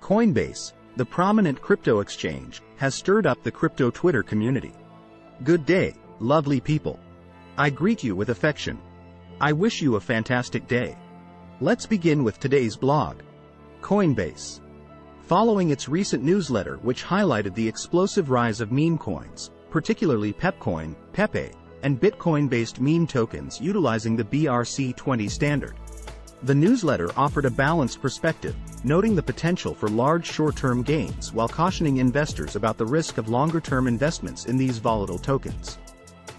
Coinbase, the prominent crypto exchange, has stirred up the crypto Twitter community. Good day, lovely people. I greet you with affection. I wish you a fantastic day. Let's begin with today's blog. Coinbase. Following its recent newsletter which highlighted the explosive rise of meme coins, particularly Pepcoin, Pepe, and Bitcoin-based meme tokens utilizing the BRC-20 standard. The newsletter offered a balanced perspective, noting the potential for large short-term gains while cautioning investors about the risk of longer-term investments in these volatile tokens.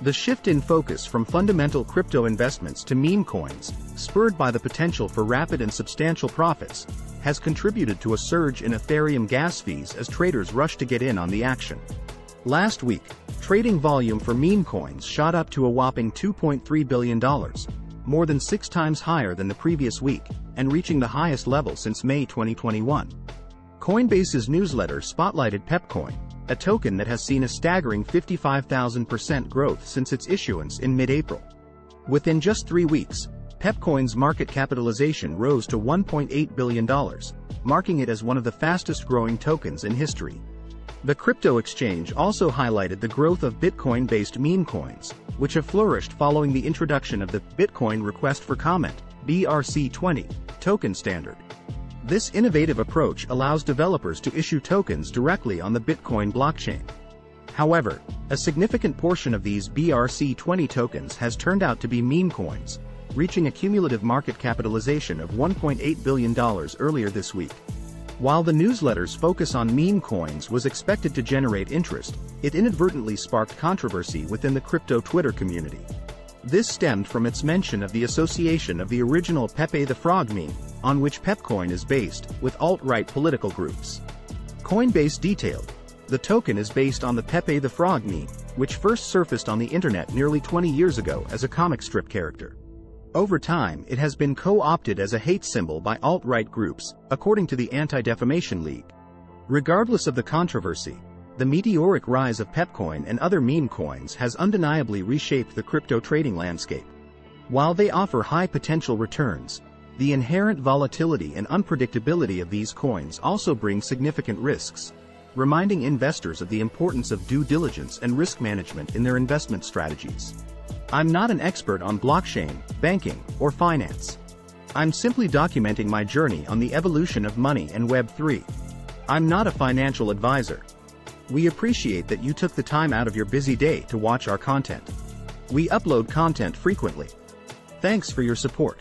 The shift in focus from fundamental crypto investments to meme coins, spurred by the potential for rapid and substantial profits, has contributed to a surge in Ethereum gas fees as traders rush to get in on the action. Last week, trading volume for meme coins shot up to a whopping $2.3 billion, more than 6 times higher than the previous week, and reaching the highest level since May 2021. Coinbase's newsletter spotlighted Pepcoin, a token that has seen a staggering 55,000% growth since its issuance in mid-April. Within just 3 weeks, Pepcoin's market capitalization rose to $1.8 billion, marking it as one of the fastest-growing tokens in history. The crypto exchange also highlighted the growth of Bitcoin-based meme coins, which have flourished following the introduction of the Bitcoin Request for Comment (BRC-20) token standard. This innovative approach allows developers to issue tokens directly on the Bitcoin blockchain. However, a significant portion of these BRC-20 tokens has turned out to be meme coins, reaching a cumulative market capitalization of $1.8 billion earlier this week. While the newsletter's focus on meme coins was expected to generate interest, it inadvertently sparked controversy within the crypto Twitter community. This stemmed from its mention of the association of the original Pepe the Frog meme, on which Pepcoin is based, with alt-right political groups. Coinbase detailed, the token is based on the Pepe the Frog meme, which first surfaced on the internet nearly 20 years ago as a comic strip character. Over time, it has been co-opted as a hate symbol by alt-right groups, according to the Anti-Defamation League. Regardless of the controversy, the meteoric rise of Pepcoin and other meme coins has undeniably reshaped the crypto trading landscape. While they offer high potential returns, the inherent volatility and unpredictability of these coins also bring significant risks, reminding investors of the importance of due diligence and risk management in their investment strategies. I'm not an expert on blockchain, banking, or finance. I'm simply documenting my journey on the evolution of money and Web3. I'm not a financial advisor. We appreciate that you took the time out of your busy day to watch our content. We upload content frequently. Thanks for your support.